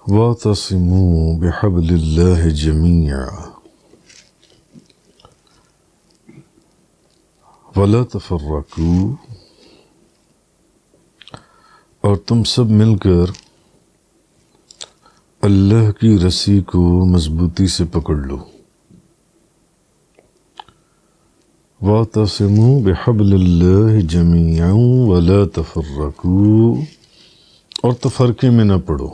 وَاعْتَصِمُوا بِحَبْلِ اللَّهِ جَمِيعًا وَلَا تَفَرَّقُوا، اور تم سب مل کر اللہ کی رسی کو مضبوطی سے پکڑ لو۔ وَاعْتَصِمُوا بِحَبْلِ اللَّهِ جَمِيعًا وَلَا تَفَرَّقُوا، اور تفرقے میں نہ پڑو۔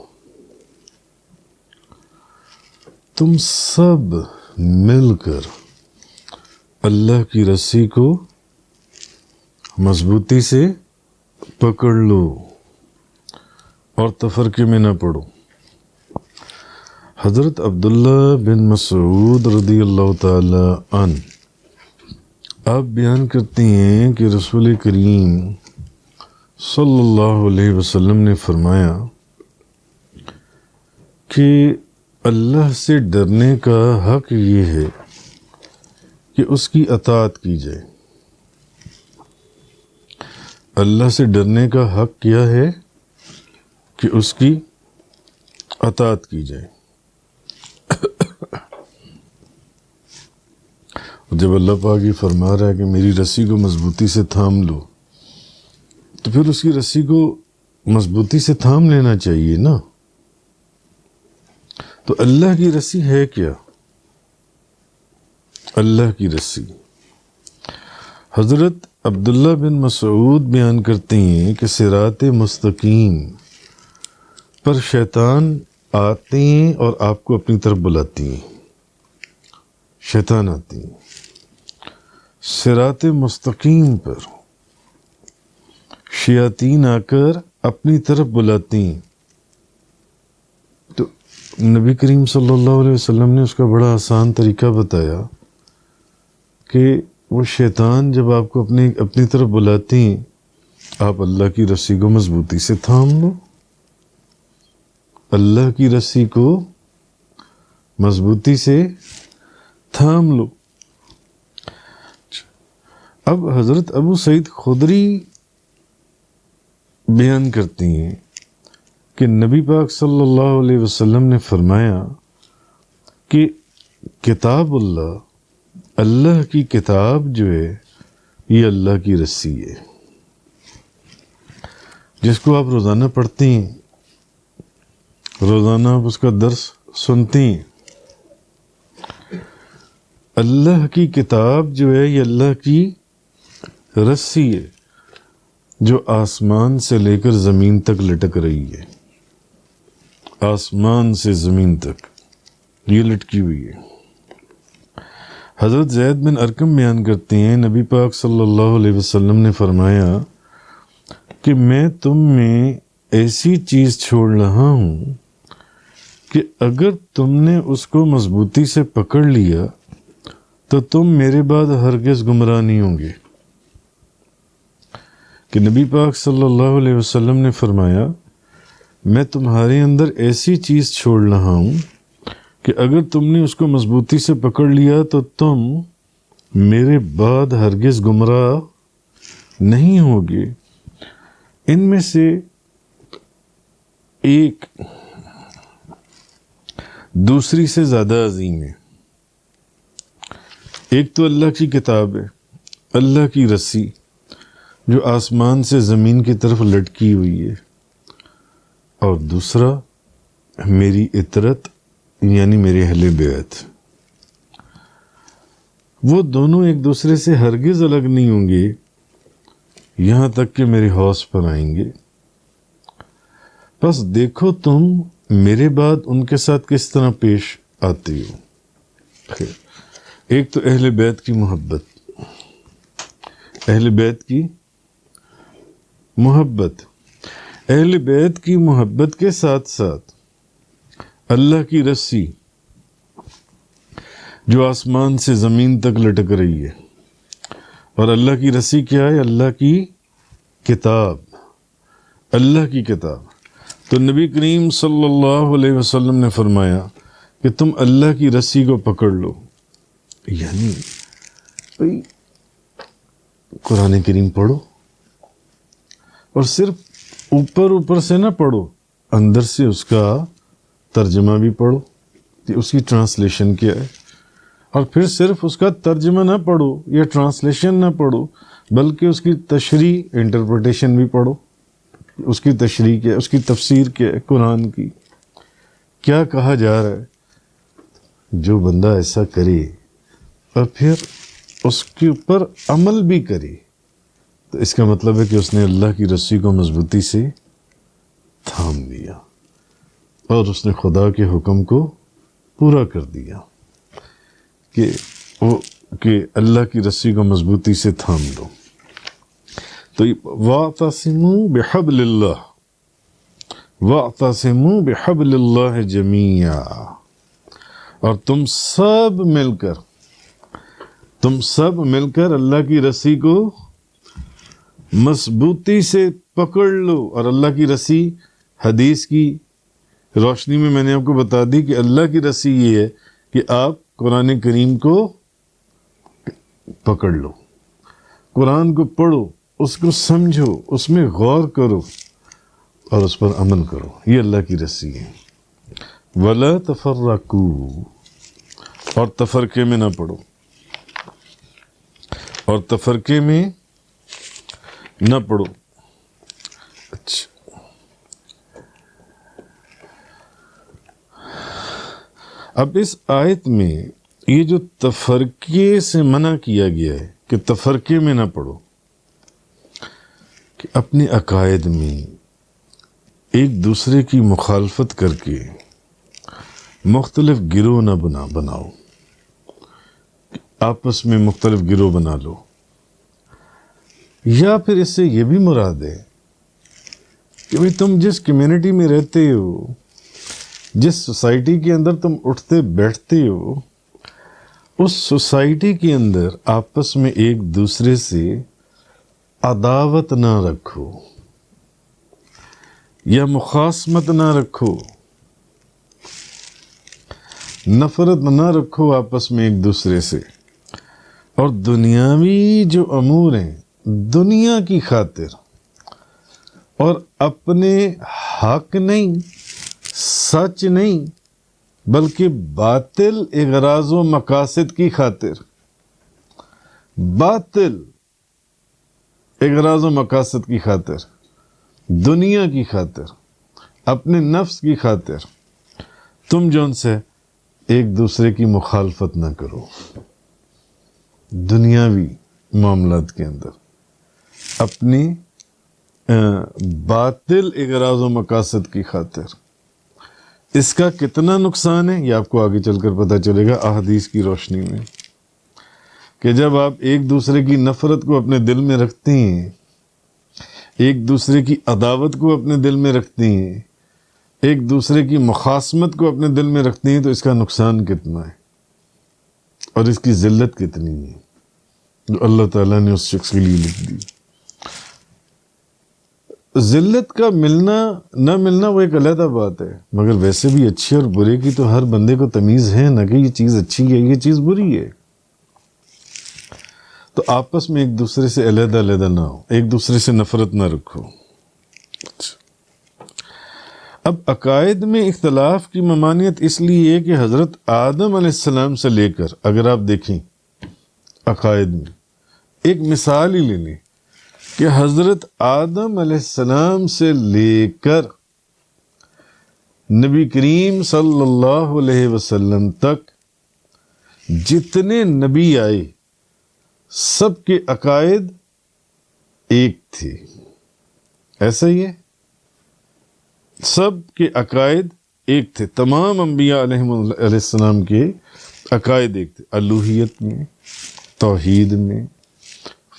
تم سب مل کر اللہ کی رسی کو مضبوطی سے پکڑ لو اور تفرقے میں نہ پڑو۔ حضرت عبداللہ بن مسعود رضی اللہ تعالی عنہ آپ بیان کرتے ہیں کہ رسول کریم صلی اللہ علیہ وسلم نے فرمایا کہ اللہ سے ڈرنے کا حق یہ ہے کہ اس کی اطاعت کی جائے۔ اللہ سے ڈرنے کا حق کیا ہے کہ اس کی اطاعت کی جائے۔ جب اللہ پاک یہ فرما رہا ہے کہ میری رسی کو مضبوطی سے تھام لو، تو پھر اس کی رسی کو مضبوطی سے تھام لینا چاہیے نا۔ تو اللہ کی رسی ہے کیا؟ اللہ کی رسی، حضرت عبداللہ بن مسعود بیان کرتے ہیں کہ صراط مستقیم پر شیطان آتے ہیں اور آپ کو اپنی طرف بلاتی ہیں۔ شیطان آتی ہیں صراط مستقیم پر، شیاطین آ کر اپنی طرف بلاتی ہیں۔ تو نبی کریم صلی اللہ علیہ وسلم نے اس کا بڑا آسان طریقہ بتایا کہ وہ شیطان جب آپ کو اپنی طرف بلاتی ہیں، آپ اللہ کی رسی کو مضبوطی سے تھام لو۔ اللہ کی رسی کو مضبوطی سے تھام لو۔ اب حضرت ابو سعید خدری بیان کرتی ہیں کہ نبی پاک صلی اللہ علیہ وسلم نے فرمایا کہ کتاب اللہ کی کتاب جو ہے یہ اللہ کی رسی ہے، جس کو آپ روزانہ پڑھتے ہیں، روزانہ آپ اس کا درس سنتے ہیں۔ اللہ کی کتاب جو ہے یہ اللہ کی رسی ہے جو آسمان سے لے کر زمین تک لٹک رہی ہے۔ آسمان سے زمین تک یہ لٹکی ہوئی ہے۔ حضرت زید بن ارقم بیان کرتے ہیں نبی پاک صلی اللہ علیہ وسلم نے فرمایا کہ میں تم میں ایسی چیز چھوڑ رہا ہوں کہ اگر تم نے اس کو مضبوطی سے پکڑ لیا تو تم میرے بعد ہرگز گمراہ نہیں ہوں گے۔ کہ نبی پاک صلی اللہ علیہ وسلم نے فرمایا میں تمہارے اندر ایسی چیز چھوڑ رہا ہوں کہ اگر تم نے اس کو مضبوطی سے پکڑ لیا تو تم میرے بعد ہرگز گمراہ نہیں ہوگے۔ ان میں سے ایک دوسری سے زیادہ عظیم ہے۔ ایک تو اللہ کی کتاب ہے، اللہ کی رسی جو آسمان سے زمین کی طرف لٹکی ہوئی ہے، اور دوسرا میری اطرت یعنی میرے اہل بیت۔ وہ دونوں ایک دوسرے سے ہرگز الگ نہیں ہوں گے یہاں تک کہ میرے حوض پر آئیں گے۔ بس دیکھو تم میرے بعد ان کے ساتھ کس طرح پیش آتے ہو۔ ایک تو اہل بیت کی محبت، اہل بیت کی محبت، اہل بیت کی محبت کے ساتھ ساتھ اللہ کی رسی جو آسمان سے زمین تک لٹک رہی ہے۔ اور اللہ کی رسی کیا ہے؟ اللہ کی کتاب، اللہ کی کتاب۔ تو نبی کریم صلی اللہ علیہ وسلم نے فرمایا کہ تم اللہ کی رسی کو پکڑ لو، یعنی قرآن کریم پڑھو، اور صرف اوپر سے نہ پڑھو، اندر سے اس کا ترجمہ بھی پڑھو کہ اس کی ٹرانسلیشن کیا ہے، اور پھر صرف اس کا ترجمہ نہ پڑھو یا ٹرانسلیشن نہ پڑھو، بلکہ اس کی تشریح انٹرپریٹیشن بھی پڑھو، اس کی تشریح کیا ہے، اس کی تفسیر کیا ہے، قرآن کی کیا کہا جا رہا ہے۔ جو بندہ ایسا کرے اور پھر اس کے اوپر عمل بھی کرے تو اس کا مطلب ہے کہ اس نے اللہ کی رسی کو مضبوطی سے تھام لیا اور اس نے خدا کے حکم کو پورا کر دیا کہ اللہ کی رسی کو مضبوطی سے تھام لو۔ تو وَاعْتَصِمُوا بِحَبْلِ اللَّهِ وَاعْتَصِمُوا بِحَبْلِ اللَّهِ جَمِيعًا، اور تم سب مل کر اللہ کی رسی کو مضبوطی سے پکڑ لو۔ اور اللہ کی رسی حدیث کی روشنی میں نے آپ کو بتا دی کہ اللہ کی رسی یہ ہے کہ آپ قرآن کریم کو پکڑ لو، قرآن کو پڑھو، اس کو سمجھو، اس میں غور کرو اور اس پر عمل کرو، یہ اللہ کی رسی ہے۔ وَلَا تَفَرَّقُوا، اور تفرقے میں نہ پڑو، اور تفرقے میں نہ پڑو۔ اچھا، اب اس آیت میں یہ جو تفرقے سے منع کیا گیا ہے کہ تفرقے میں نہ پڑو، کہ اپنے عقائد میں ایک دوسرے کی مخالفت کر کے مختلف گروہ نہ بناؤ، آپس میں مختلف گروہ بنا لو، یا پھر اس سے یہ بھی مراد ہے کہ بھئی تم جس کمیونٹی میں رہتے ہو، جس سوسائٹی کے اندر تم اٹھتے بیٹھتے ہو، اس سوسائٹی کے اندر آپس میں ایک دوسرے سے عداوت نہ رکھو یا مخاصمت نہ رکھو، نفرت نہ رکھو آپس میں ایک دوسرے سے، اور دنیاوی جو امور ہیں دنیا کی خاطر اور اپنے حق نہیں، سچ نہیں، بلکہ باطل اغراض و مقاصد کی خاطر، باطل اغراض و مقاصد کی خاطر، دنیا کی خاطر، اپنے نفس کی خاطر تم جو ان سے ایک دوسرے کی مخالفت نہ کرو، دنیاوی معاملات کے اندر اپنی باطل اغراض و مقاصد کی خاطر۔ اس کا کتنا نقصان ہے یہ آپ کو آگے چل کر پتہ چلے گا احادیث کی روشنی میں، کہ جب آپ ایک دوسرے کی نفرت کو اپنے دل میں رکھتے ہیں، ایک دوسرے کی عداوت کو اپنے دل میں رکھتے ہیں، ایک دوسرے کی مخاصمت کو اپنے دل میں رکھتے ہیں، تو اس کا نقصان کتنا ہے اور اس کی ذلت کتنی ہے جو اللہ تعالیٰ نے اس شخص کے لیے لکھ دی۔ ذلت کا ملنا نہ ملنا وہ ایک علیحدہ بات ہے، مگر ویسے بھی اچھے اور برے کی تو ہر بندے کو تمیز ہے نا، کہ یہ چیز اچھی ہے، یہ چیز بری ہے۔ تو آپس میں ایک دوسرے سے علیحدہ نہ ہو، ایک دوسرے سے نفرت نہ رکھو۔ اب عقائد میں اختلاف کی ممانعت اس لیے ہے کہ حضرت آدم علیہ السلام سے لے کر، اگر آپ دیکھیں عقائد میں ایک مثال ہی لے لیں کہ حضرت آدم علیہ السلام سے لے کر نبی کریم صلی اللہ علیہ وسلم تک جتنے نبی آئے سب کے عقائد ایک تھے، ایسا ہی ہے، سب کے عقائد ایک تھے، تمام انبیاء علیہ السلام کے عقائد ایک تھے، الوہیت میں، توحید میں،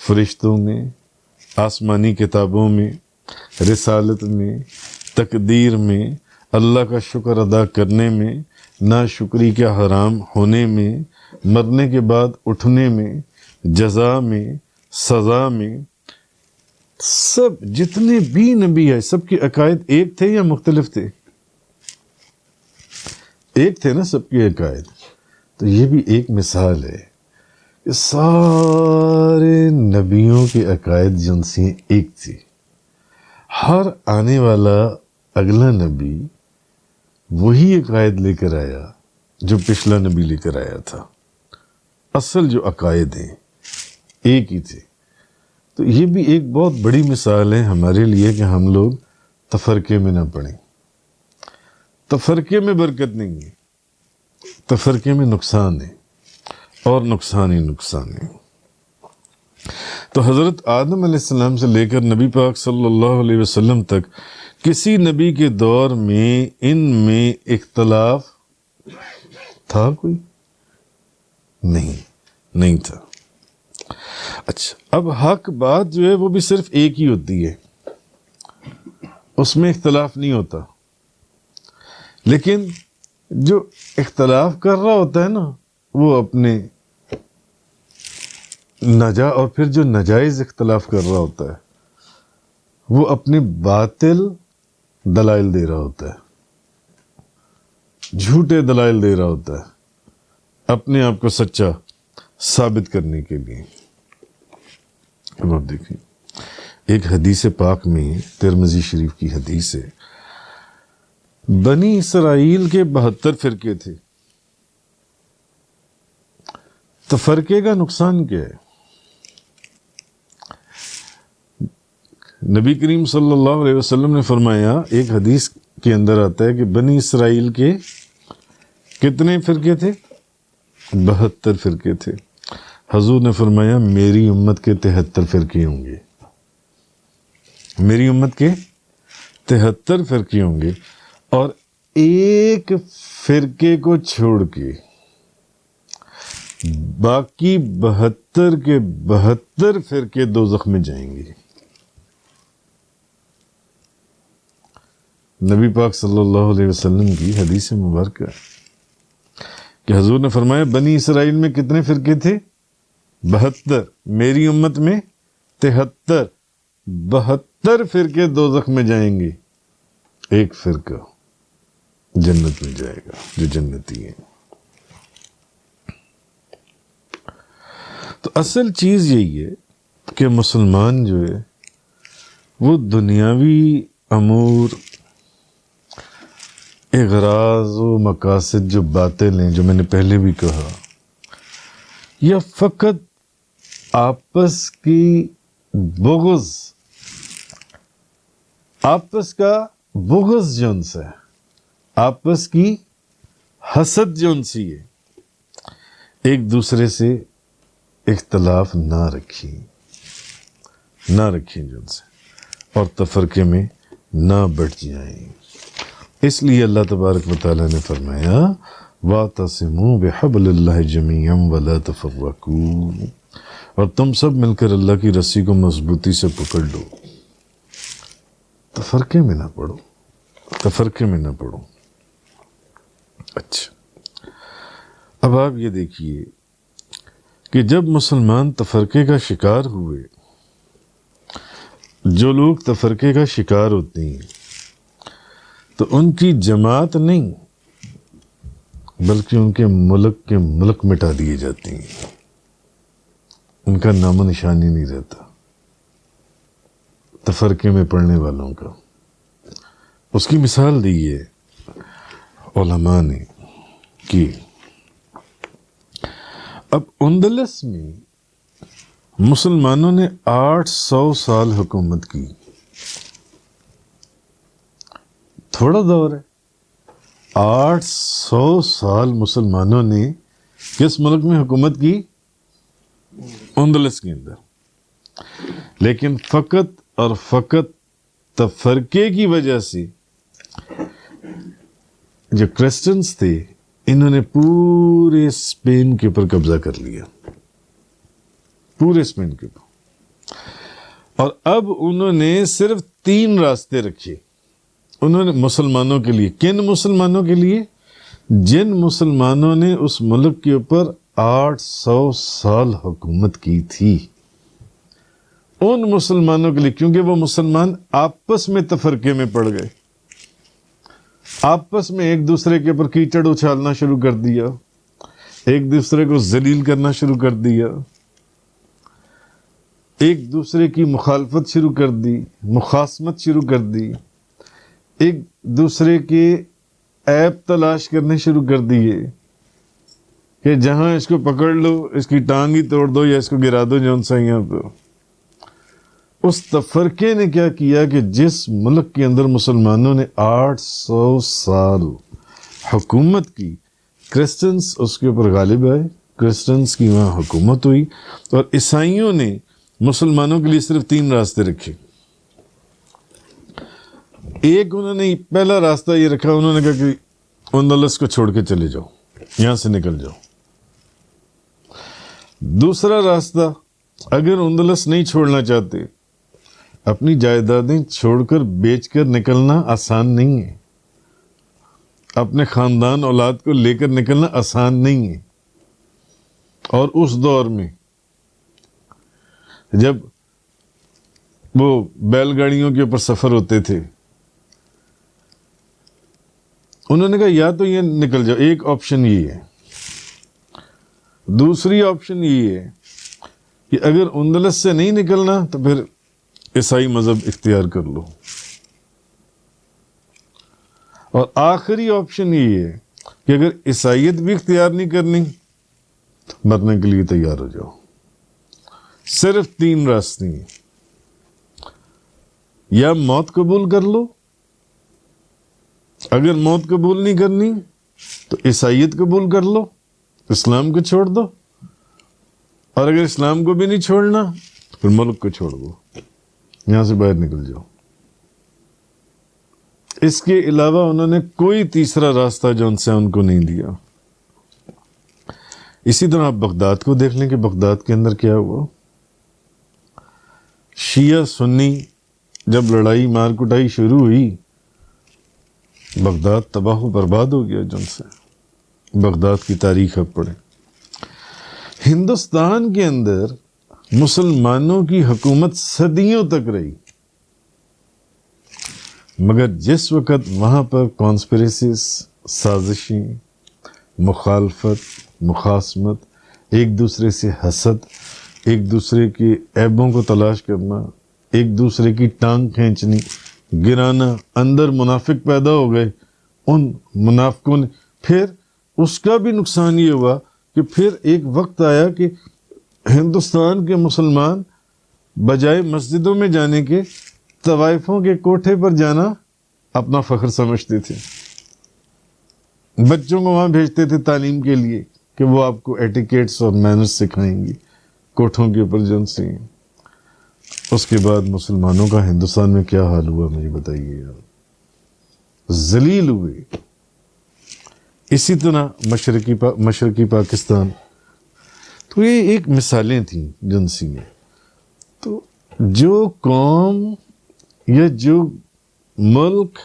فرشتوں میں، آسمانی کتابوں میں، رسالت میں، تقدیر میں، اللہ کا شکر ادا کرنے میں، ناشکری کا حرام ہونے میں، مرنے کے بعد اٹھنے میں، جزا میں، سزا میں، سب جتنے بھی نبی ہیں سب کے عقائد ایک تھے یا مختلف تھے؟ ایک تھے نا سب کے عقائد۔ تو یہ بھی ایک مثال ہے کہ سارے نبیوں کے عقائد جن سے ایک تھی، ہر آنے والا اگلا نبی وہی عقائد لے کر آیا جو پچھلا نبی لے کر آیا تھا. اصل جو عقائد ہیں ایک ہی تھے. تو یہ بھی ایک بہت بڑی مثال ہے ہمارے لیے کہ ہم لوگ تفرقے میں نہ پڑیں. تفرقے میں برکت نہیں ہے، تفرقے میں نقصان ہے، اور نقصان ہی نقصان ہے. تو حضرت آدم علیہ السلام سے لے کر نبی پاک صلی اللہ علیہ وسلم تک کسی نبی کے دور میں ان میں اختلاف تھا کوئی؟ نہیں تھا. اچھا، اب حق بات جو ہے وہ بھی صرف ایک ہی ہوتی ہے، اس میں اختلاف نہیں ہوتا. لیکن جو اختلاف کر رہا ہوتا ہے نا وہ اپنے اور پھر جو ناجائز اختلاف کر رہا ہوتا ہے وہ اپنے باطل دلائل دے رہا ہوتا ہے، جھوٹے دلائل دے رہا ہوتا ہے اپنے آپ کو سچا ثابت کرنے کے لیے. اب آپ دیکھیں ایک حدیث پاک میں، ترمذی شریف کی حدیث ہے، بنی اسرائیل کے 72 فرقے تھے. تفرقے کا نقصان کیا ہے؟ نبی کریم صلی اللہ علیہ وسلم نے فرمایا، ایک حدیث کے اندر آتا ہے کہ بنی اسرائیل کے کتنے فرقے تھے؟ 72 فرقے تھے. حضور نے فرمایا میری امت کے 73 فرقے ہوں گے. میری امت کے 73 فرقے ہوں گے، اور ایک فرقے کو چھوڑ کے باقی 72 کے 72 فرقے دوزخ میں جائیں گے. نبی پاک صلی اللہ علیہ وسلم کی حدیث مبارکہ کہ حضور نے فرمایا بنی اسرائیل میں کتنے فرقے تھے؟ 72. میری امت میں 73. 72 فرقے دوزخ میں جائیں گے، ایک فرقہ جنت میں جائے گا جو جنتی ہے. تو اصل چیز یہی ہے کہ مسلمان جو ہے وہ دنیاوی امور، اغراض و مقاصد جو باطل ہیں، جو میں نے پہلے بھی کہا، یا فقط آپس کی بغض، آپس کا بغض جو ان سے ہے، آپس کی حسد جو ان سی ہے، ایک دوسرے سے اختلاف نہ رکھیں جو ان سے، اور تفرقے میں نہ بٹ جائیں. اس لیے اللہ تبارک و تعالیٰ نے فرمایا وَاعْتَصِمُوا بِحَبْلِ اللَّهِ جَمِيعًا وَلَا تَفَرَّقُوا، اور تم سب مل کر اللہ کی رسی کو مضبوطی سے پکڑ لو، تفرقے میں نہ پڑو، تفرقے میں نہ پڑو. اچھا، اب آپ یہ دیکھیے کہ جب مسلمان تفرقے کا شکار ہوئے، جو لوگ تفرقے کا شکار ہوتے ہیں تو ان کی جماعت نہیں بلکہ ان کے ملک مٹا دیے جاتے ہیں، ان کا نام و نشان ہی نہیں رہتا تفرقے میں پڑنے والوں کا. اس کی مثال دی ہے علماء نے کہ اب اندلس میں مسلمانوں نے 800 سال حکومت کی. تھوڑا دور ہے، 800 سال مسلمانوں نے کس ملک میں حکومت کی؟ اندلس کے اندر. لیکن فقط اور فقط تفرقے کی وجہ سے جو کرسچنز تھے انہوں نے پورے اسپین کے اوپر قبضہ کر لیا، پورے اسپین کے اوپر. اور اب انہوں نے صرف 3 راستے رکھے انہوں نے مسلمانوں کے لیے. کن مسلمانوں کے لیے؟ جن مسلمانوں نے اس ملک کے اوپر 800 سال حکومت کی تھی، ان مسلمانوں کے لیے. کیونکہ وہ مسلمان آپس میں تفرقے میں پڑ گئے، آپس میں ایک دوسرے کے اوپر کیچڑ اچھالنا شروع کر دیا، ایک دوسرے کو ذلیل کرنا شروع کر دیا، ایک دوسرے کی مخالفت شروع کر دی، مخاصمت شروع کر دی، ایک دوسرے کے ایپ تلاش کرنے شروع کر دیے کہ جہاں اس کو پکڑ لو اس کی ٹانگ ہی توڑ دو یا اس کو گرا دو جون سا یہاں پہ. اس تفرقے نے کیا کیا کہ جس ملک کے اندر مسلمانوں نے 800 سال حکومت کی، کرسچنز اس کے اوپر غالب آئے، کرسچنز کی وہاں حکومت ہوئی، اور عیسائیوں نے مسلمانوں کے لیے صرف 3 راستے رکھے. ایک انہوں نے پہلا راستہ یہ رکھا، انہوں نے کہا کہ اندلس کو چھوڑ کے چلے جاؤ، یہاں سے نکل جاؤ. دوسرا راستہ، اگر اندلس نہیں چھوڑنا چاہتے، اپنی جائیدادیں چھوڑ کر بیچ کر نکلنا آسان نہیں ہے، اپنے خاندان اولاد کو لے کر نکلنا آسان نہیں ہے. اور اس دور میں جب وہ بیل گاڑیوں کے اوپر سفر ہوتے تھے، انہوں نے کہا یا تو یہ نکل جاؤ، ایک آپشن یہ ہے. دوسری آپشن یہ ہے کہ اگر اندلس سے نہیں نکلنا تو پھر عیسائی مذہب اختیار کر لو. اور آخری آپشن یہ ہے کہ اگر عیسائیت بھی اختیار نہیں کرنی تو مرنے کے لیے تیار ہو جاؤ. صرف 3 راستے ہیں، یا موت قبول کر لو، اگر موت قبول نہیں کرنی تو عیسائیت قبول کر لو، اسلام کو چھوڑ دو، اور اگر اسلام کو بھی نہیں چھوڑنا تو پھر ملک کو چھوڑ دو، یہاں سے باہر نکل جاؤ. اس کے علاوہ انہوں نے کوئی تیسرا راستہ جو ان سے ان کو نہیں دیا. اسی طرح آپ بغداد کو دیکھ لیں کہ بغداد کے اندر کیا ہوا. شیعہ سنی جب لڑائی مار کٹائی شروع ہوئی، بغداد تباہ و برباد ہو گیا. جن سے بغداد کی تاریخ اب پڑھیں. ہندوستان کے اندر مسلمانوں کی حکومت صدیوں تک رہی، مگر جس وقت وہاں پر کانسپریسیز، سازشیں، مخالفت، مخاصمت، ایک دوسرے سے حسد، ایک دوسرے کے عیبوں کو تلاش کرنا، ایک دوسرے کی ٹانگ کھینچنی، گرانا، اندر منافق پیدا ہو گئے، ان منافقوں نے پھر اس کا بھی نقصان یہ ہوا کہ پھر ایک وقت آیا کہ ہندوستان کے مسلمان بجائے مسجدوں میں جانے کے طوائفوں کے کوٹھے پر جانا اپنا فخر سمجھتے تھے. بچوں کو وہاں بھیجتے تھے تعلیم کے لیے کہ وہ آپ کو ایٹیکیٹس اور مینرز سکھائیں گی کوٹھوں کے اوپر جن سے. اس کے بعد مسلمانوں کا ہندوستان میں کیا حال ہوا مجھے بتائیے یار. ذلیل ہوئے. اسی طرح مشرقی پاکستان، تو یہ ایک مثالیں تھیں جنسی میں. تو جو قوم یا جو ملک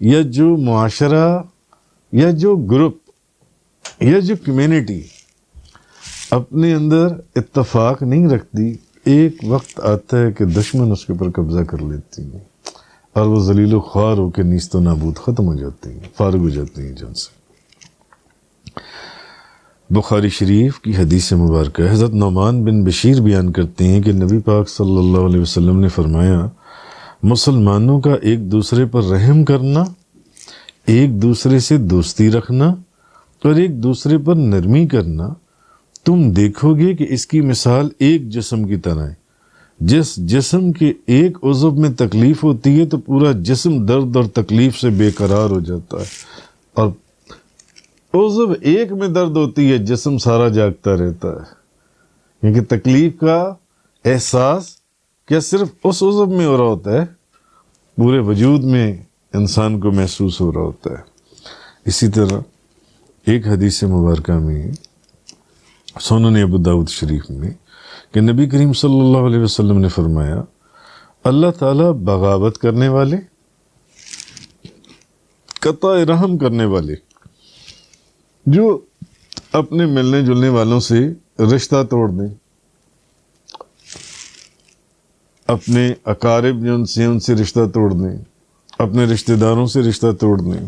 یا جو معاشرہ یا جو گروپ یا جو کمیونٹی اپنے اندر اتفاق نہیں رکھتی، ایک وقت آتا ہے کہ دشمن اس کے اوپر قبضہ کر لیتی ہیں اور وہ ذلیل و خوار ہو کے نیست و نابود ختم ہو جاتے ہیں، فارغ ہو جاتے ہیں جن سے. بخاری شریف کی حدیث مبارکہ حضرت نعمان بن بشیر بیان کرتے ہیں کہ نبی پاک صلی اللہ علیہ وسلم نے فرمایا، مسلمانوں کا ایک دوسرے پر رحم کرنا، ایک دوسرے سے دوستی رکھنا اور ایک دوسرے پر نرمی کرنا، تم دیکھو گے کہ اس کی مثال ایک جسم کی طرح ہے. جس جسم کے ایک عضو میں تکلیف ہوتی ہے تو پورا جسم درد اور تکلیف سے بے قرار ہو جاتا ہے، اور عضو ایک میں درد ہوتی ہے جسم سارا جاگتا رہتا ہے. کیونکہ تکلیف کا احساس کیا صرف اس عضو میں ہو رہا ہوتا ہے، پورے وجود میں انسان کو محسوس ہو رہا ہوتا ہے. اسی طرح ایک حدیث مبارکہ میں سنن ابو داؤد شریف میں کہ نبی کریم صلی اللہ علیہ وسلم نے فرمایا، اللہ تعالیٰ بغاوت کرنے والے، قطع رحم کرنے والے، جو اپنے ملنے جلنے والوں سے رشتہ توڑ دیں، اپنے اقارب جو ان سے رشتہ توڑ دیں، اپنے رشتہ داروں سے رشتہ توڑ دیں،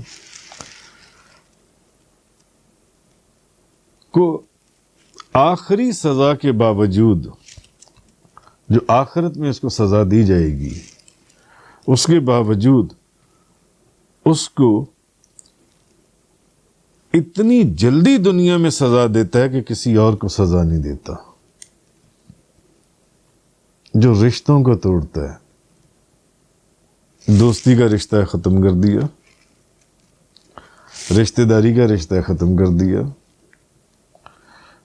کو آخری سزا کے باوجود، جو آخرت میں اس کو سزا دی جائے گی، اس کے باوجود اس کو اتنی جلدی دنیا میں سزا دیتا ہے کہ کسی اور کو سزا نہیں دیتا. جو رشتوں کو توڑتا ہے، دوستی کا رشتہ ختم کر دیا، رشتہ داری کا رشتہ ختم کر دیا،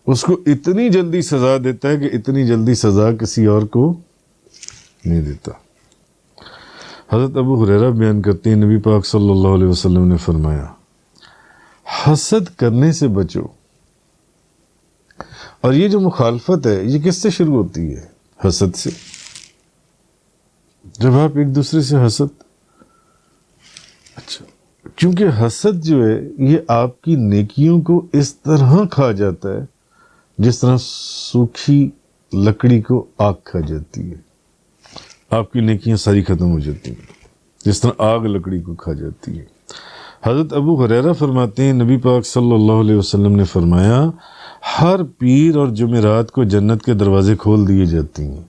اس کو اتنی جلدی سزا دیتا ہے کہ اتنی جلدی سزا کسی اور کو نہیں دیتا. حضرت ابو ہریرہ بیان کرتے ہیں نبی پاک صلی اللہ علیہ وسلم نے فرمایا حسد کرنے سے بچو. اور یہ جو مخالفت ہے یہ کس سے شروع ہوتی ہے؟ حسد سے. جب آپ ایک دوسرے سے حسد، اچھا کیونکہ حسد جو ہے یہ آپ کی نیکیوں کو اس طرح کھا جاتا ہے جس طرح سوکھی لکڑی کو آگ کھا جاتی ہے. آپ کی نیکیاں ساری ختم ہو جاتی ہیں جس طرح آگ لکڑی کو کھا جاتی ہے. حضرت ابو ہریرہ فرماتے ہیں نبی پاک صلی اللہ علیہ وسلم نے فرمایا ہر پیر اور جمعرات کو جنت کے دروازے کھول دیے جاتے ہیں.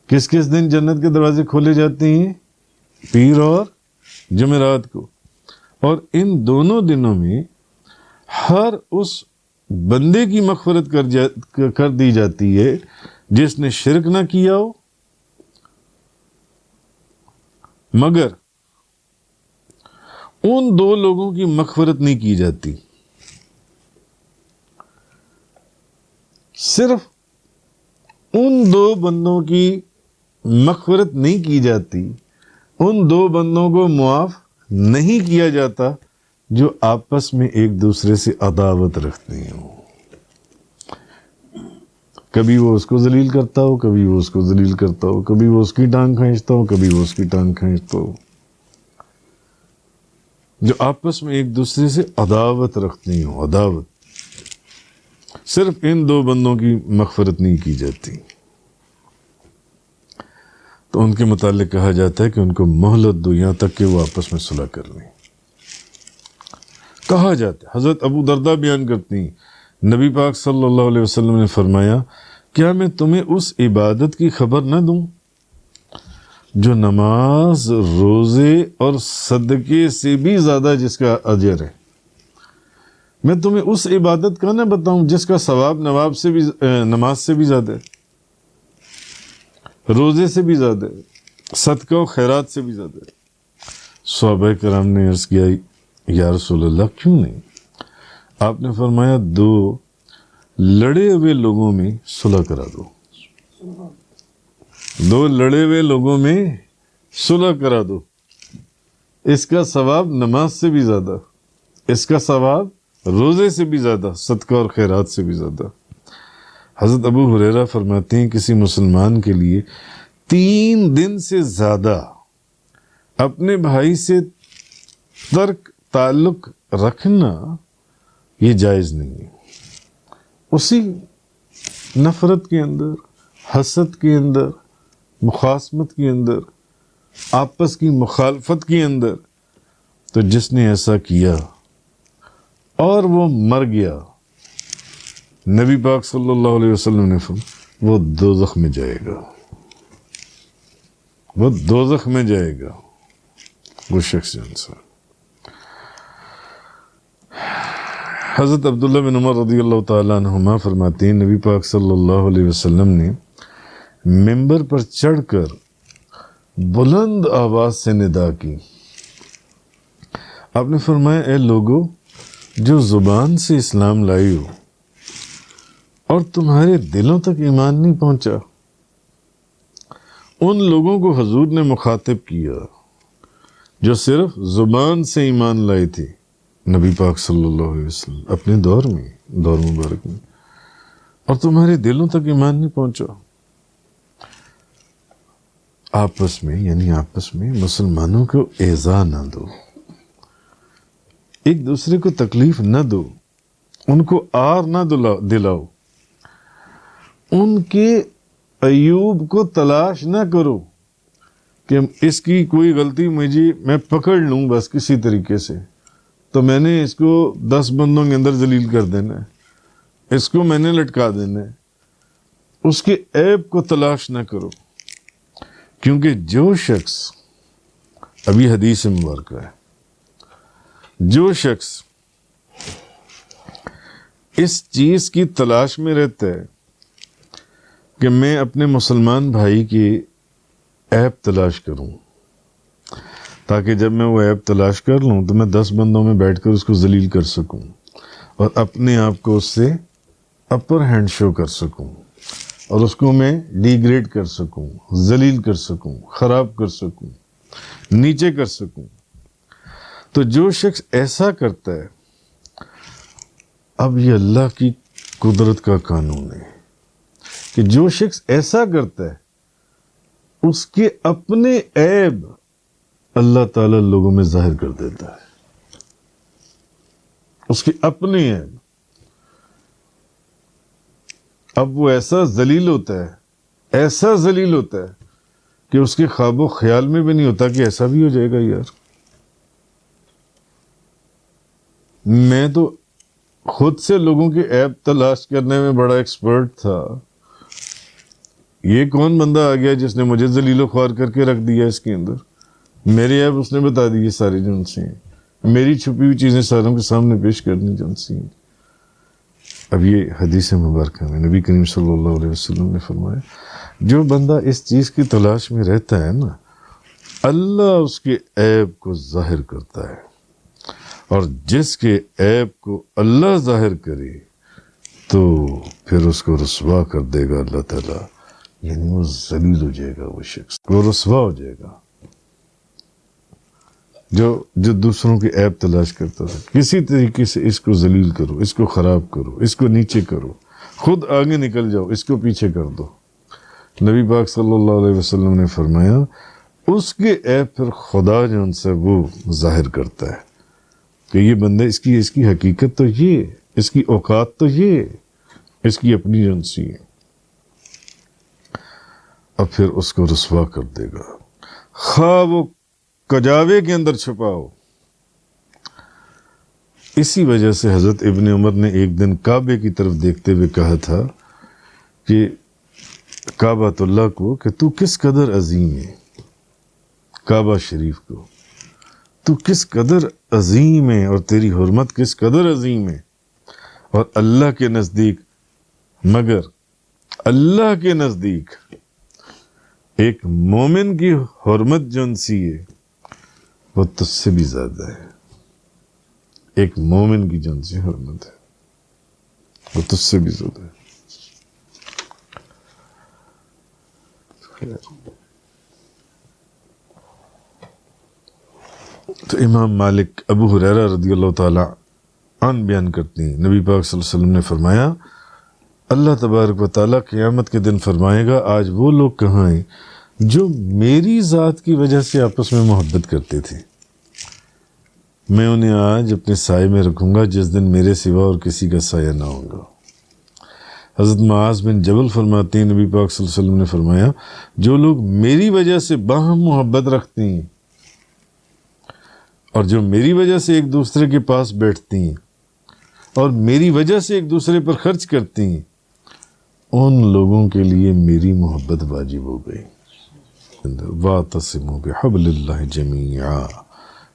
کس کس دن جنت کے دروازے کھولے جاتے ہیں؟ پیر اور جمعرات کو. اور ان دونوں دنوں میں ہر اس بندے کی مغفرت کر دی جاتی ہے جس نے شرک نہ کیا ہو مگر ان دو لوگوں کی مغفرت نہیں کی جاتی. صرف ان دو بندوں کی مغفرت نہیں کی جاتی، ان دو بندوں کو معاف نہیں کیا جاتا جو آپس میں ایک دوسرے سے عداوت رکھتے ہوں. کبھی وہ اس کو ذلیل کرتا ہو، کبھی وہ اس کو ذلیل کرتا ہو، کبھی وہ اس کی ٹانگ کھینچتا ہو، کبھی وہ اس کی ٹانگ کھینچتا ہو. جو آپس میں ایک دوسرے سے عداوت رکھتے ہوں، عداوت. صرف ان دو بندوں کی مغفرت نہیں کی جاتی. تو ان کے متعلق کہا جاتا ہے کہ ان کو مہلت دو یہاں تک کہ وہ آپس میں صلح کر لیں. کہا جاتا ہے حضرت ابو درداء بیان کرتی ہیں نبی پاک صلی اللہ علیہ وسلم نے فرمایا کیا میں تمہیں اس عبادت کی خبر نہ دوں جو نماز، روزے اور صدقے سے بھی زیادہ جس کا اجر ہے؟ میں تمہیں اس عبادت کا نہ بتاؤں جس کا ثواب نماز سے بھی زیادہ ہے، روزے سے بھی زیادہ ہے، صدقہ و خیرات سے بھی زیادہ ہے. صحابہ کرام نے عرض کیا یا رسول اللہ کیوں نہیں؟ آپ نے فرمایا دو لڑے ہوئے لوگوں میں صلح کرا دو. دو لڑے ہوئے لوگوں میں صلح کرا دو. اس کا ثواب نماز سے بھی زیادہ، اس کا ثواب روزے سے بھی زیادہ، صدقہ اور خیرات سے بھی زیادہ. حضرت ابو ہریرہ فرماتے ہیں کسی مسلمان کے لیے 3 دن سے زیادہ اپنے بھائی سے ترک تعلق رکھنا یہ جائز نہیں ہے. اسی نفرت کے اندر، حسد کے اندر، مخاصمت کے اندر، آپس کی مخالفت کے اندر، تو جس نے ایسا کیا اور وہ مر گیا، نبی پاک صلی اللہ علیہ وسلم نے فرمایا وہ دوزخ میں جائے گا، وہ دوزخ میں جائے گا وہ شخص انسان. حضرت عبداللہ بن عمر رضی اللہ تعالیٰ عنہما فرماتے ہیں نبی پاک صلی اللہ علیہ وسلم نے ممبر پر چڑھ کر بلند آواز سے ندا کی. آپ نے فرمایا اے لوگو جو زبان سے اسلام لائی ہو اور تمہارے دلوں تک ایمان نہیں پہنچا، ان لوگوں کو حضور نے مخاطب کیا جو صرف زبان سے ایمان لائے تھے نبی پاک صلی اللہ علیہ وسلم اپنے دور مبارک میں، اور تمہارے دلوں تک ایمان نہیں پہنچا. آپس میں مسلمانوں کو ایذا نہ دو، ایک دوسرے کو تکلیف نہ دو، ان کو آر نہ دلاؤ، ان کے عیوب کو تلاش نہ کرو کہ اس کی کوئی غلطی میں پکڑ لوں بس کسی طریقے سے، تو میں نے اس کو 10 بندوں کے اندر ذلیل کر دینا ہے، اس کو میں نے لٹکا دینا ہے. اس کے عیب کو تلاش نہ کرو، کیونکہ جو شخص، ابھی حدیث مبارکہ ہے، جو شخص اس چیز کی تلاش میں رہتا ہے کہ میں اپنے مسلمان بھائی کی عیب تلاش کروں تاکہ جب میں وہ عیب تلاش کر لوں تو میں 10 بندوں میں بیٹھ کر اس کو ذلیل کر سکوں اور اپنے آپ کو اس سے اپر ہینڈ شو کر سکوں اور اس کو میں ڈیگریڈ کر سکوں، ذلیل کر سکوں، خراب کر سکوں، نیچے کر سکوں، تو جو شخص ایسا کرتا ہے، اب یہ اللہ کی قدرت کا قانون ہے کہ جو شخص ایسا کرتا ہے اس کے اپنے عیب اللہ تعالیٰ لوگوں میں ظاہر کر دیتا ہے، اس کے اپنے عیب۔ اب وہ ایسا ذلیل ہوتا ہے، ایسا ذلیل ہوتا ہے کہ اس کے خواب و خیال میں بھی نہیں ہوتا کہ ایسا بھی ہو جائے گا۔ یار میں تو خود سے لوگوں کے عیب تلاش کرنے میں بڑا ایکسپرٹ تھا، یہ کون بندہ آ گیا جس نے مجھے ذلیل و خوار کر کے رکھ دیا اس کے اندر؟ میرے عیب اس نے بتا دیے سارے جو ان سے ہیں، میری چھپی ہوئی چیزیں ساروں کے سامنے پیش کرنی جو ان سے ہیں۔ اب یہ حدیث مبارکہ میں نبی کریم صلی اللہ علیہ وسلم نے فرمایا جو بندہ اس چیز کی تلاش میں رہتا ہے نا، اللہ اس کے عیب کو ظاہر کرتا ہے، اور جس کے عیب کو اللہ ظاہر کرے تو پھر اس کو رسوا کر دے گا اللہ تعالیٰ، یعنی وہ ذلیل ہو جائے گا، وہ شخص وہ رسوا ہو جائے گا جو دوسروں کے عیب تلاش کرتا تھا۔ کسی طریقے سے اس کو ذلیل کرو، اس کو خراب کرو، اس کو نیچے کرو، خود آگے نکل جاؤ، اس کو پیچھے کر دو۔ نبی پاک صلی اللہ علیہ وسلم نے فرمایا اس کے عیب پھر خدا جو ان سے وہ ظاہر کرتا ہے کہ یہ بندہ اس کی حقیقت تو یہ، اس کی اوقات تو یہ، اس کی اپنی جنسی ہے، اب پھر اس کو رسوا کر دے گا، خواہ وہ کجاوے کے اندر چھپاؤ۔ اسی وجہ سے حضرت ابن عمر نے ایک دن کعبے کی طرف دیکھتے ہوئے کہا تھا کہ کعبۃ اللہ کو کہ تو کس قدر عظیم ہے، کعبہ شریف کو تو کس قدر عظیم ہے اور تیری حرمت کس قدر عظیم ہے، اور اللہ کے نزدیک، مگر اللہ کے نزدیک ایک مومن کی حرمت جو انسی ہے وہ تجھ سے بھی زیادہ ہے، ایک مومن کی جن سے حرمت ہے وہ تجھ سے بھی زیادہ ہے۔ تو امام مالک ابو ہریرہ رضی اللہ تعالی عنہ بیان کرتے ہیں نبی پاک صلی اللہ علیہ وسلم نے فرمایا اللہ تبارک و تعالیٰ قیامت کے دن فرمائے گا آج وہ لوگ کہاں ہیں جو میری ذات کی وجہ سے آپس میں محبت کرتے تھے، میں انہیں آج اپنے سائے میں رکھوں گا جس دن میرے سوا اور کسی کا سایہ نہ ہوگا۔ حضرت معاذ بن جبل فرماتے ہیں نبی پاک صلی اللہ علیہ وسلم نے فرمایا جو لوگ میری وجہ سے باہم محبت رکھتے ہیں اور جو میری وجہ سے ایک دوسرے کے پاس بیٹھتے ہیں اور میری وجہ سے ایک دوسرے پر خرچ کرتے ہیں، ان لوگوں کے لیے میری محبت واجب ہو گئی۔ وَاعْتَصِمُوا بِحَبْلِ اللَّهِ جَمِيعًا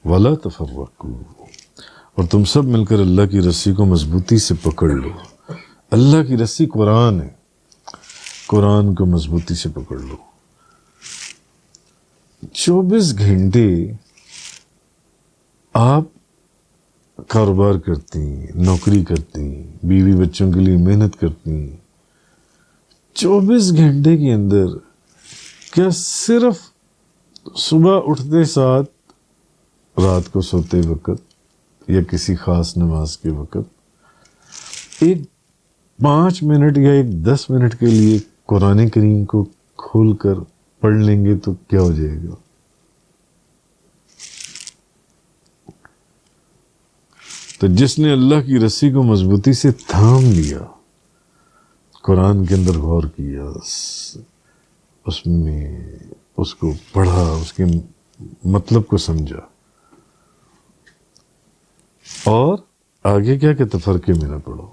وَلَا تَفَرَّقُوا، اور تم سب مل کر اللہ کی رسی کو مضبوطی سے پکڑ لو۔ اللہ کی رسی قرآن ہے، قرآن کو مضبوطی سے پکڑ لو۔ 24 گھنٹے آپ کاروبار کرتے ہیں، نوکری کرتے ہیں، بیوی بچوں کے لیے محنت کرتے ہیں، 24 گھنٹے کے اندر کیا صرف صبح اٹھتے ساتھ، رات کو سوتے وقت یا کسی خاص نماز کے وقت ایک 5 منٹ یا ایک 10 منٹ کے لیے قرآن کریم کو کھول کر پڑھ لیں گے تو کیا ہو جائے گا؟ تو جس نے اللہ کی رسی کو مضبوطی سے تھام لیا، قرآن کے اندر غور کیا، اس میں اس کو پڑھا، اس کے مطلب کو سمجھا، اور آگے کیا کہ تفرقے میں نہ پڑھو،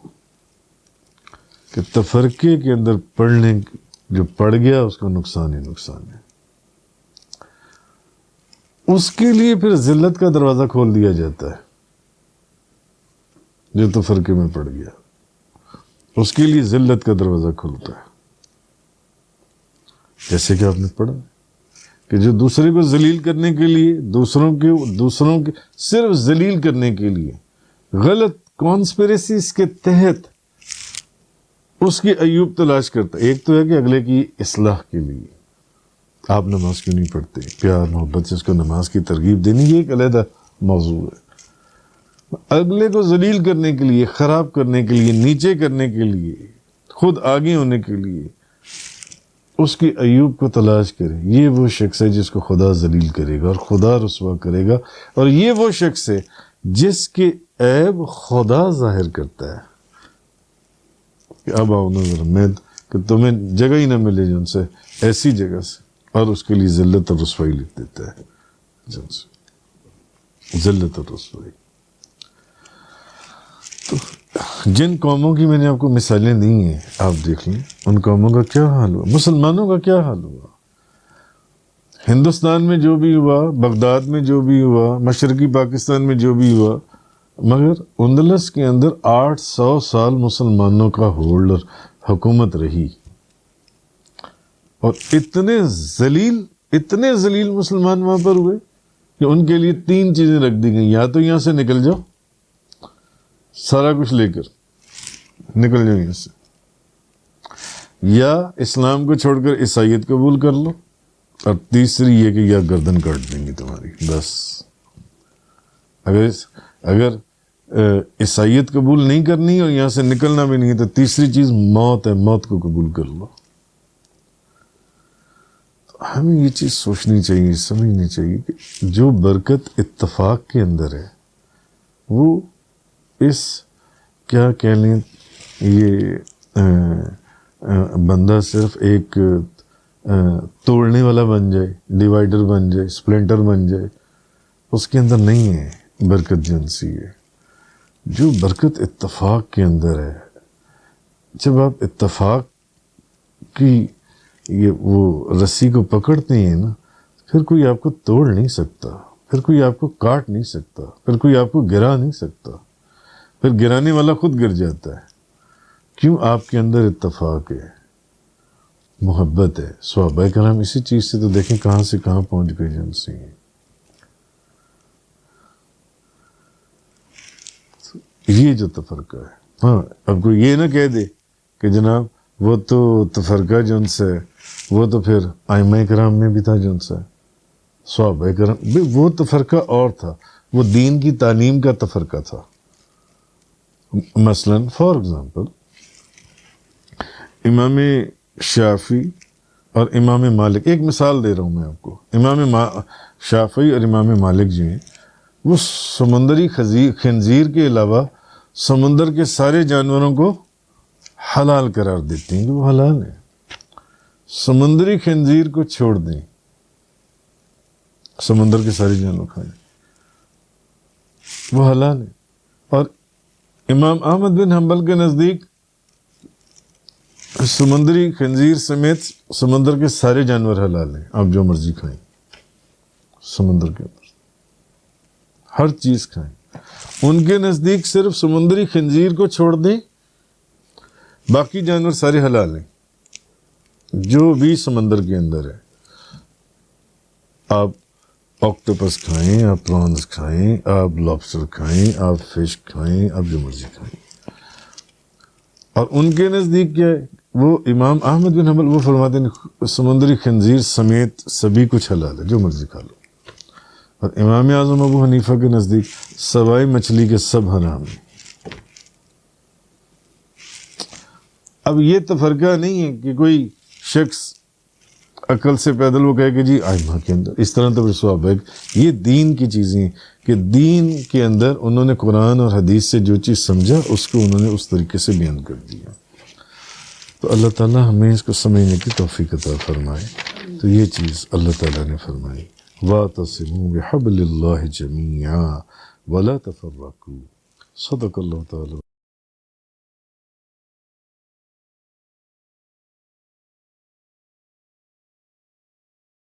کہ تفرقے کے اندر پڑھنے جو پڑھ گیا اس کو نقصان ہی نقصان ہے، اس کے لیے پھر ذلت کا دروازہ کھول دیا جاتا ہے جو تفرقے میں پڑ گیا، اس کے لیے ذلت کا دروازہ کھلتا ہے. جیسے کہ آپ نے پڑھا کہ جو دوسرے کو ذلیل کرنے کے لیے، دوسروں کے صرف ذلیل کرنے کے لیے غلط کانسپریسیز کے تحت اس کی ایوب تلاش کرتا ہے. ایک تو ہے کہ اگلے کی اصلاح کے لیے آپ نماز کیوں نہیں پڑھتے، پیار محبت سے اس کو نماز کی ترغیب دینی، یہ ایک علیحدہ موضوع ہے. اگلے کو ذلیل کرنے کے لیے، خراب کرنے کے لیے، نیچے کرنے کے لیے، خود آگے ہونے کے لیے اس کی ایوب کو تلاش کرے. یہ وہ شخص ہے جس کو خدا ذلیل کرے گا اور خدا رسوا کرے گا، اور یہ وہ شخص ہے جس کے عیب خدا ظاہر کرتا ہے. کہ اب آؤ نظر میں کہ تمہیں جگہ ہی نہ ملے جن سے، ایسی جگہ سے، اور اس کے لیے ذلت اور رسوائی لکھ دیتا ہے. جن سے ذلت اور رسوائی. تو جن قوموں کی میں نے آپ کو مثالیں دی ہیں آپ دیکھ لیں، ان قوموں کا کیا حال ہوا، مسلمانوں کا کیا حال ہوا. ہندوستان میں جو بھی ہوا، بغداد میں جو بھی ہوا، مشرقی پاکستان میں جو بھی ہوا، مگر اندلس کے اندر 800 سال مسلمانوں کا ہولڈ اور حکومت رہی، اور اتنے ذلیل مسلمان وہاں پر ہوئے کہ ان کے لیے 3 چیزیں رکھ دی گئیں. یا تو یہاں سے نکل جاؤ، سارا کچھ لے کر نکل جاؤ یہاں سے، یا اسلام کو چھوڑ کر عیسائیت قبول کر لو، اور تیسری یہ کہ یا گردن کاٹ دیں گے تمہاری. بس اگر عیسائیت قبول نہیں کرنی اور یہاں سے نکلنا بھی نہیں ہے تو تیسری چیز موت ہے، موت کو قبول کر لو. ہمیں یہ چیز سوچنی چاہیے، سمجھنی چاہیے کہ جو برکت اتفاق کے اندر ہے، وہ اس کیا کہہ لیں، یہ بندہ صرف ایک توڑنے والا بن جائے، ڈیوائڈر بن جائے، سپلنٹر بن جائے، اس کے اندر نہیں ہے برکت جنسی ہے. جو برکت اتفاق کے اندر ہے، جب آپ اتفاق کی یہ وہ رسی کو پکڑتے ہیں نا، پھر کوئی آپ کو توڑ نہیں سکتا، پھر کوئی آپ کو کاٹ نہیں سکتا، پھر کوئی آپ کو گرا نہیں سکتا. پھر گرانے والا خود گر جاتا ہے. کیوں؟ آپ کے اندر اتفاق ہے، محبت ہے. صحابہ کرام اسی چیز سے تو دیکھیں کہاں سے کہاں پہنچ گئے جن سے. یہ جو تفرقہ ہے، ہاں اب کوئی یہ نہ کہہ دے کہ جناب وہ تو تفرقہ جن سے، وہ تو پھر ائمہ کرام میں بھی تھا جن سے، صحابہ کرام، وہ تفرقہ اور تھا، وہ دین کی تعلیم کا تفرقہ تھا. مثلا فار ایگزامپل امام شافعی اور امام مالک، ایک مثال دے رہا ہوں میں آپ کو. امام شافعی اور امام مالک جو ہیں، وہ سمندری خنزیر کے علاوہ سمندر کے سارے جانوروں کو حلال قرار دیتے ہیں کہ وہ حلال ہے. سمندری خنزیر کو چھوڑ دیں، سمندر کے سارے جانور کھائیں، وہ حلال ہے. اور امام احمد بن حنبل کے نزدیک سمندری خنزیر سمیت سمندر کے سارے جانور حلال ہیں، آپ جو مرضی کھائیں، سمندر کے اندر ہر چیز کھائیں. ان کے نزدیک صرف سمندری خنزیر کو چھوڑ دیں، باقی جانور سارے حلال ہیں جو بھی سمندر کے اندر ہے. آپ آکٹوپس کھائیں، آپ پرانز کھائیں، آپ لابسٹر کھائیں، آپ فش کھائیں، آپ جو مرضی کھائیں. اور ان کے نزدیک کیا ہے، وہ امام احمد بن حنبل وہ فرماتے ہیں سمندری خنزیر سمیت سبھی کچھ حلال ہے، جو مرضی کھا لو. اور امام اعظم ابو حنیفہ کے نزدیک سوائے مچھلی کے سب حرام ہیں. اب یہ تفرقہ نہیں ہے کہ کوئی شخص عقل سے پیدل وہ کہے کہ جی ائمہ کے اندر اس طرح تو صحابہ، یہ دین کی چیزیں ہیں کہ دین کے اندر انہوں نے قرآن اور حدیث سے جو چیز سمجھا اس کو انہوں نے اس طریقے سے بیان کر دیا. تو اللہ تعالیٰ ہمیں اس کو سمجھنے کی توفیق عطا فرمائے. تو یہ چیز اللہ تعالیٰ نے فرمائی، وَاعْتَصِمُوا بِحَبْلِ اللَّهِ جَمِيعًا وَلَا تَفَرَّقُوا. صدق اللہ تعالیٰ.